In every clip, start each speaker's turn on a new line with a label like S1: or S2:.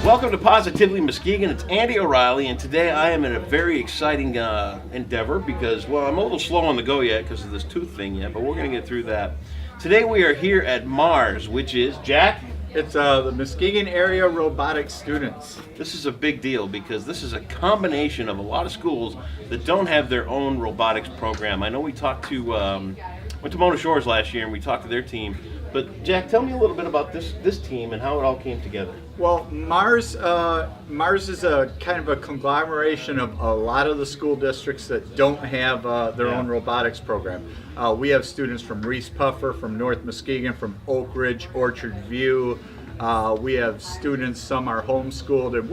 S1: Welcome to Positively Muskegon. It's Andy O'Reilly, and today I am in a very exciting endeavor because, well, I'm a little slow on the go yet because of this tooth thing yet, but we're going to get through that. Today we are here at MARS, which is, Jack?
S2: It's the Muskegon area robotics students.
S1: This is a big deal because this is a combination of a lot of schools that don't have their own robotics program. I know we talked to, went to Mona Shores last year and we talked to their team. But Jack, tell me a little bit about this team and how it all came together.
S2: Well, MARS is a kind of a conglomeration of a lot of the school districts that don't have their own robotics program. We have students from Reese Puffer, from North Muskegon, from Oak Ridge, Orchard View. We have students, some are homeschooled, and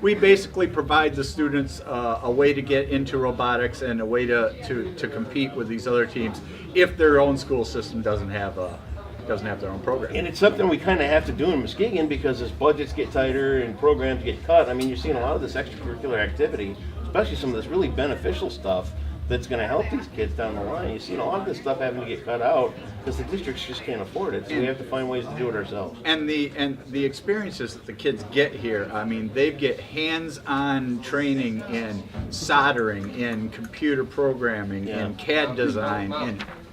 S2: we basically provide the students a way to get into robotics and a way to compete with these other teams if their own school system doesn't have their own program.
S1: And it's something we kind of have to do in Muskegon because as budgets get tighter and programs get cut, I mean, you're seeing a lot of this extracurricular activity, especially some of this really beneficial stuff that's going to help these kids down the line. You're seeing a lot of this stuff having to get cut out because the districts just can't afford it, so we have to find ways to do it ourselves.
S2: And the experiences that the kids get here, I mean, they get hands-on training in soldering, in computer programming, in CAD design,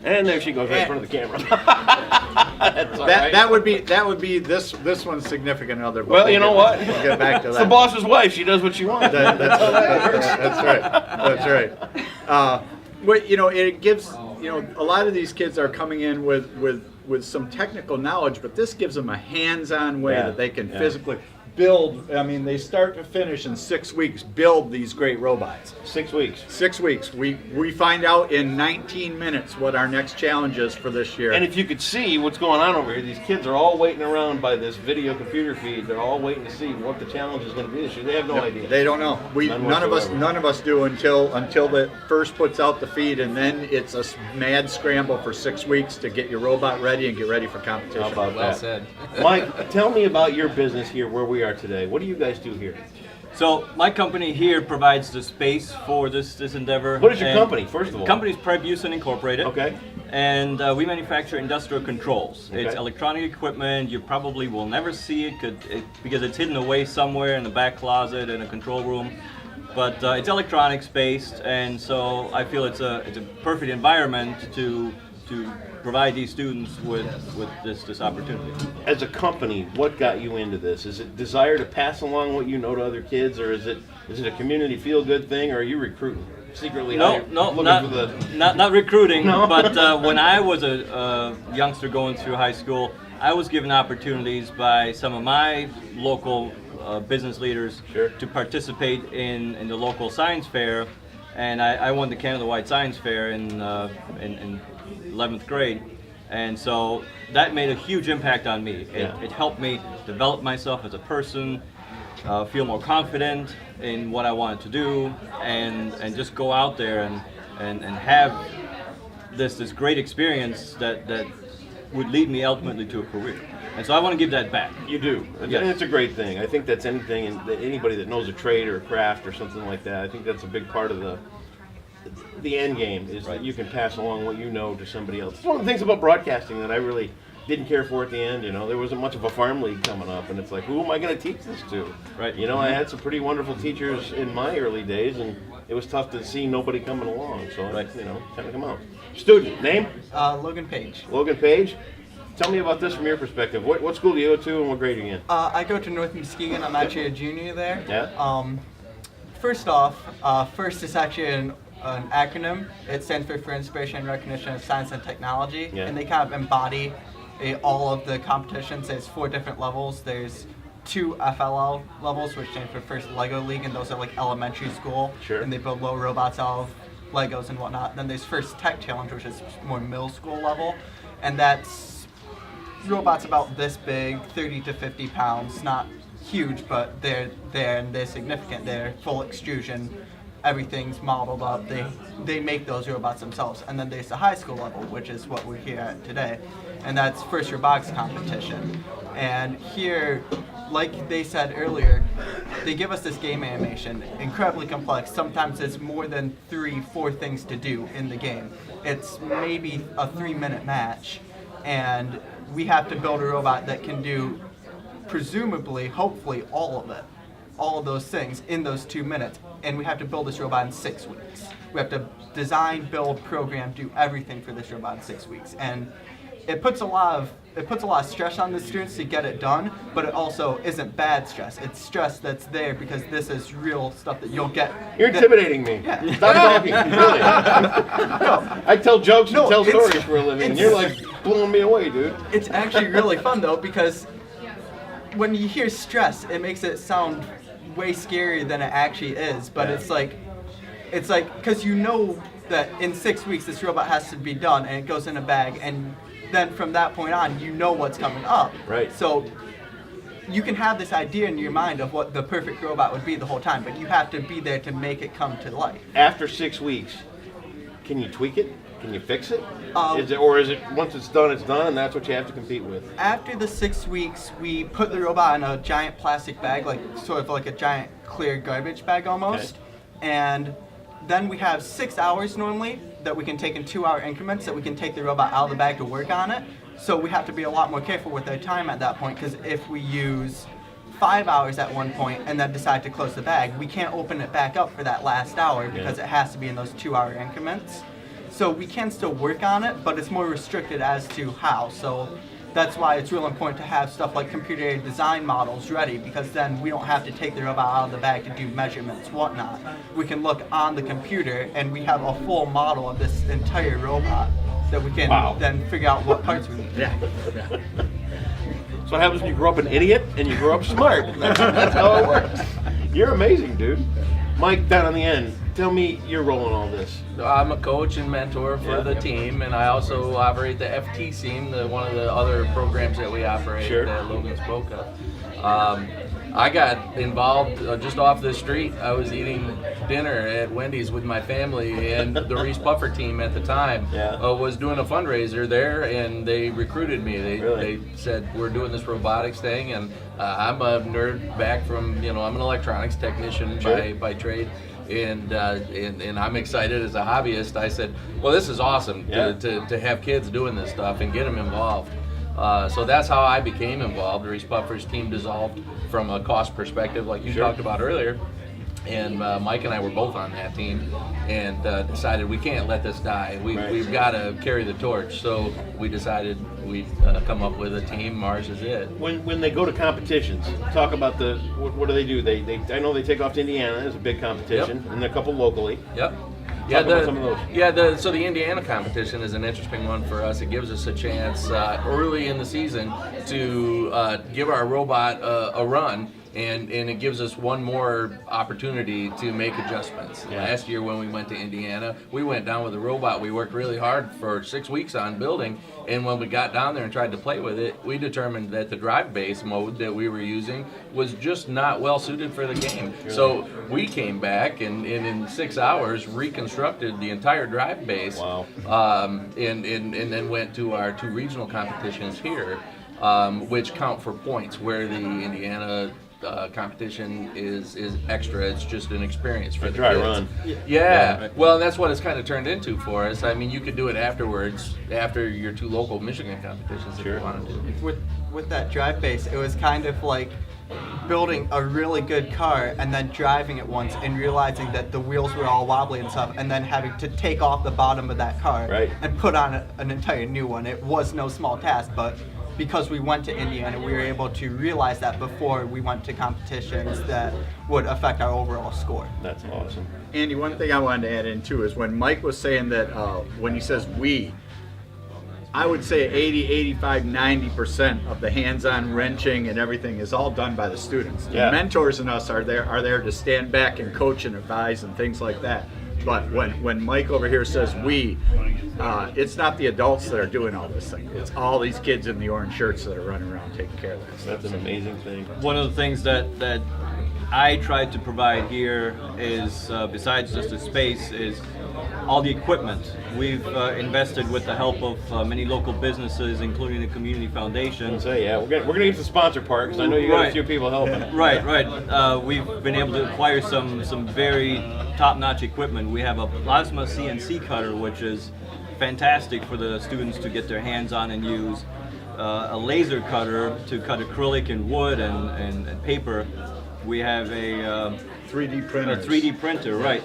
S1: and there she goes, right in front of the camera.
S2: That would be this one's significant other.
S1: Well, you know what?
S2: We'll get back to that.
S1: It's the boss's wife. She does what she wants.
S2: That's right. But it gives a lot of these kids are coming in with some technical knowledge, but this gives them a hands-on way that they can physically build. I mean, they start to finish in 6 weeks. Build these great robots.
S1: 6 weeks.
S2: 6 weeks. We find out in 19 minutes what our next challenge is for this year.
S1: And if you could see what's going on over here, these kids are all waiting around by this video computer feed. They're all waiting to see what the challenge is going to be this year. They have no idea.
S2: They don't know. None of us do until the first puts out the feed, and then it's a mad scramble for 6 weeks to get your robot ready and get ready for competition.
S1: How about
S3: Well
S1: that?
S3: said.
S1: Mike, tell me about your business here, where we are today. What do you guys do here?
S3: So my company here provides the space for this endeavor.
S1: What is your company, first of all?
S3: The company is Prebusen Incorporated.
S1: Okay.
S3: And we manufacture industrial controls.
S1: Okay.
S3: It's electronic equipment. You probably will never see it because it's hidden away somewhere in the back closet in a control room. But it's electronics based, and so I feel it's a perfect environment to provide these students with this opportunity.
S1: As a company, what got you into this? Is it desire to pass along what you know to other kids, or is it a community feel-good thing, or are you recruiting secretly?
S3: No, not recruiting.
S1: No?
S3: But when I was a youngster going through high school, I was given opportunities by some of my local business leaders to participate in the local science fair, and I won the Canada Wide Science Fair in 11th grade, and so that made a huge impact on me. It helped me develop myself as a person, feel more confident in what I wanted to do, and just go out there and have this great experience that would lead me ultimately to a career. And so I want to give that back.
S1: You do.
S3: Yes.
S1: And it's a great thing. I think that's anything, and anybody that knows a trade or a craft or something like that, I think that's a big part of the end game is that you can pass along what you know to somebody else. It's one of the things about broadcasting that I really didn't care for at the end. There wasn't much of a farm league coming up, and it's like, who am I going to teach this to?
S3: Right.
S1: I had some pretty wonderful teachers in my early days, and it was tough to see nobody coming along. So, kind of come out. Student, name?
S4: Logan Page.
S1: Logan Page. Tell me about this from your perspective. What school do you go to, and what grade are you in?
S4: I go to North Muskegon. I'm actually a junior there.
S1: Yeah.
S4: First off, FIRST is actually an acronym. It stands for Inspiration and Recognition of Science and Technology, and they kind of embody all of the competitions. There's 4 different levels. There's 2 FLL levels, which stand for First Lego League, and those are like elementary school, and they build little robots out of Legos and whatnot. Then there's First Tech Challenge, which is more middle school level, and that's robots about this big, 30 to 50 pounds, not huge, but they're significant. They're full extrusion. Everything's modeled up. They make those robots themselves. And then there's the high school level, which is what we're here at today, and that's First Robotics competition. And here, like they said earlier, they give us this game animation, incredibly complex. Sometimes it's more than 3-4 things to do in the game. It's maybe a 3-minute match, and we have to build a robot that can do presumably, hopefully, all of those things in those 2 minutes, and we have to build this robot in 6 weeks. We have to design, build, program, do everything for this robot in 6 weeks, and it puts a lot of stress on the students to get it done, but it also isn't bad stress. It's stress that's there because this is real stuff that you'll get.
S1: You're intimidating me.
S4: Yeah.
S1: Stop talking, really. I tell jokes and tell stories for a living, and you're like blowing me away, dude.
S4: It's actually really fun though, because when you hear stress, it makes it sound way scarier than it actually is. But it's like, because you know that in 6 weeks this robot has to be done, and it goes in a bag, and then from that point on, you know what's coming up.
S1: Right.
S4: So you can have this idea in your mind of what the perfect robot would be the whole time, but you have to be there to make it come to life.
S1: After 6 weeks, can you tweak it? Can you fix it? Is it once it's done, and that's what you have to compete with?
S4: After the 6 weeks, we put the robot in a giant plastic bag, like sort of like a giant clear garbage bag almost, and then we have 6 hours normally that we can take in 2-hour increments that we can take the robot out of the bag to work on it. So we have to be a lot more careful with our time at that point, because if we use 5 hours at one point and then decide to close the bag, we can't open it back up for that last hour because it has to be in those 2-hour increments. So we can still work on it, but it's more restricted as to how. So that's why it's real important to have stuff like computer-aided design models ready, because then we don't have to take the robot out of the bag to do measurements, whatnot. We can look on the computer and we have a full model of this entire robot that we can then figure out what parts we need.
S2: Yeah.
S1: So what happens when you grow up an idiot and you grow up smart? That's how it works. You're amazing, dude. Mike, down on the end, tell me your role in all this.
S5: I'm a coach and mentor for the team, and I also operate the FT team, one of the other programs that we operate that Logan spoke of. I got involved just off the street. I was eating dinner at Wendy's with my family, and the Reese Puffer team at the time was doing a fundraiser there, and they recruited me. They said, we're doing this robotics thing, and I'm a nerd back from, I'm an electronics technician by trade. And I'm excited as a hobbyist. I said, well, this is awesome to have kids doing this stuff and get them involved. So that's how I became involved. Reese Puffer's team dissolved from a cost perspective, like you talked about earlier. And Mike and I were both on that team, and decided we can't let this die. We've got to carry the torch. So we decided we'd come up with a team. Mars is it.
S1: When they go to competitions, talk about what do they do? I know they take off to Indiana. There's a big competition, and a couple locally.
S5: Yep. So the Indiana competition is an interesting one for us. It gives us a chance early in the season to give our robot a run, and it gives us one more opportunity to make adjustments. Last year when we went to Indiana, we went down with a robot we worked really hard for 6 weeks on building, and when we got down there and tried to play with it, we determined that the drive-based mode that we were using was just not well suited for the game. So we came back and in 6 hours reconstructed the entire drive base.
S1: Wow.
S5: And then went to our 2 regional competitions here, which count for points, where the Indiana competition is extra. It's just an experience for the
S1: dry
S5: kids.
S1: run.
S5: Yeah. Well, and that's what it's kind of turned into for us. I mean, you could do it afterwards, after your 2 local Michigan competitions if you wanted to.
S4: With that drive base, it was kind of like building a really good car and then driving it once and realizing that the wheels were all wobbly and stuff, and then having to take off the bottom of that car and put on an entire new one. It was no small task, but because we went to Indiana, we were able to realize that before we went to competitions that would affect our overall score.
S1: That's awesome.
S2: Andy, one thing I wanted to add in too is when Mike was saying that when he says we, I would say 80, 85, 90% of the hands-on wrenching and everything is all done by the students. The mentors and us are there to stand back and coach and advise and things like that. But when Mike over here says we, it's not the adults that are doing all this thing. It's all these kids in the orange shirts that are running around taking care of that stuff.
S1: That's an amazing thing.
S3: One of the things that I tried to provide here is, besides just the space, is all the equipment. We've invested with the help of many local businesses, including the community foundation.
S1: So we're gonna get to the sponsor part, because I know you got a few people helping.
S3: Right. We've been able to acquire some very top-notch equipment. We have a plasma CNC cutter, which is fantastic for the students to get their hands on and use. a laser cutter to cut acrylic and wood and paper. We have a
S2: 3D printer.
S3: A 3D printer, right?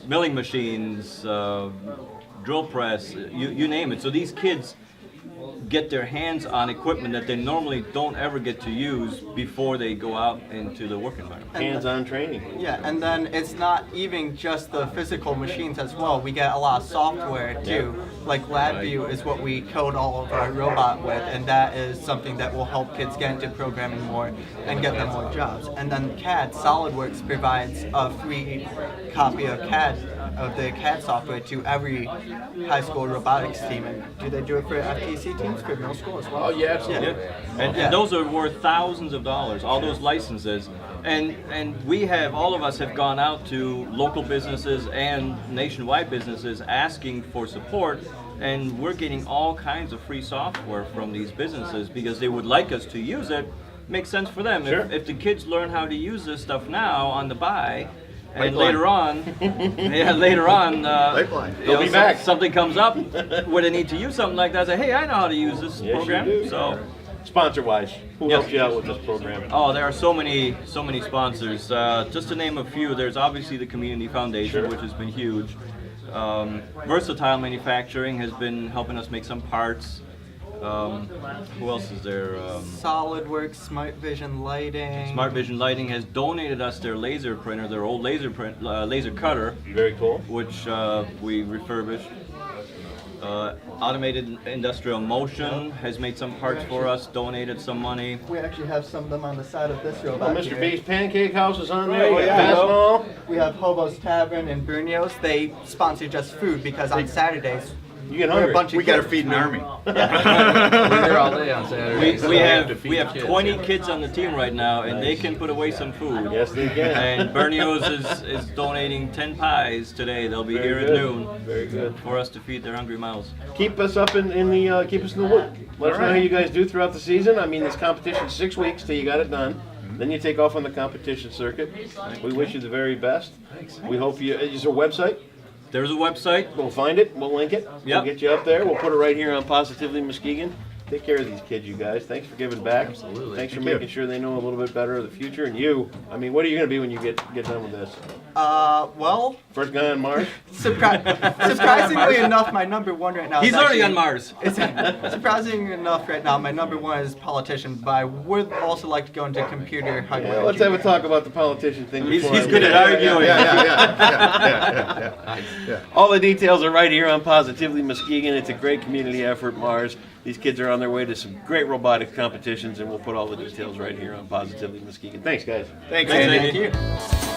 S3: Milling machines, drill press, you name it. So these kids get their hands on equipment that they normally don't ever get to use before they go out into the work environment.
S1: Hands-on training.
S4: Yeah, and then it's not even just the physical machines as well. We get a lot of software too. Like LabVIEW is what we code all of our robot with, and that is something that will help kids get into programming more and get them more jobs. And then CAD, SolidWorks provides a free copy of the CAD software to every high school robotics team. And do they do it for FTC teams, for middle school as well?
S5: Oh yeah, absolutely.
S3: And those are worth thousands of dollars, all those licenses. And we have, all of us have gone out to local businesses and nationwide businesses asking for support, and we're getting all kinds of free software from these businesses because they would like us to use it. Makes sense for them.
S1: Sure.
S3: If the kids learn how to use this stuff now on the buy, and
S1: Pipeline.
S3: later on,
S1: They'll be back.
S3: Something comes up where they need to use something like that. I say, hey, I know how to use this
S1: Yes,
S3: program.
S1: you do.
S3: So,
S1: Sponsor-wise, who
S3: Yes.
S1: helps you out with this program?
S3: oh, there are so many sponsors. Just to name a few, there's obviously the Community Foundation,
S1: Sure.
S3: which has been huge. Versatile Manufacturing has been helping us make some parts. Who else is there?
S4: SolidWorks, Smart Vision Lighting.
S3: Smart Vision Lighting has donated us their laser printer, their old laser cutter,
S1: Very cool.
S3: which we refurbished. Automated Industrial Motion has made some parts for us, donated some money.
S4: We actually have some of them on the side of this
S1: Oh,
S4: robot
S1: Mr.
S4: here.
S1: B's Pancake House is on there.
S3: Oh,
S1: You got
S3: yeah.
S1: Fastenal.
S4: We have Hobo's Tavern and Brunio's. They sponsor just food because on Saturdays
S1: You get
S4: we're
S1: hungry.
S4: a bunch of
S2: We got to
S4: kids.
S2: feed an army.
S5: We're there all day on Saturday.
S3: We have 20 kids on the team right now, and they can put away some food.
S1: Yes, they can.
S3: And Bernio's is donating 10 pies today. They'll be
S1: Very
S3: here
S1: good.
S3: at noon
S1: Very good.
S3: for us to feed their hungry mouths.
S1: Keep us up in the keep us in the loop. Let us know how you guys do throughout the season. I mean, this competition's 6 weeks till you got it done. Then you take off on the competition circuit. We wish you the very best. We hope you. Is there a website?
S3: There's a website.
S1: We'll find it. We'll link it. We'll
S3: Yep.
S1: get you up there. We'll put it right here on Positively Muskegon. Take care of these kids, you guys. Thanks for giving back.
S5: Absolutely.
S1: Thanks for
S2: Thank you.
S1: making sure they know a little bit better of the future. And you, I mean, what are you going to be when you get done with this?
S4: Well,
S1: First guy on Mars?
S4: surprisingly enough, my number one right now.
S3: He's
S4: is
S3: already
S4: actually-
S3: on Mars.
S4: Surprisingly enough, right now, my number one is politician, but I would also like to go into computer hardware.
S1: Yeah, let's have a talk about the politician thing.
S3: He's
S1: before I
S3: good
S1: leave.
S3: at arguing.
S2: Yeah.
S1: All the details are right here on Positively Muskegon. It's a great community effort, Mars. These kids are on their way to some great robotics competitions, and we'll put all the details right here on Positively Muskegon. Thanks, guys.
S2: Thanks,
S3: Thanks,
S2: Andy.
S3: Andy.
S4: Thank you.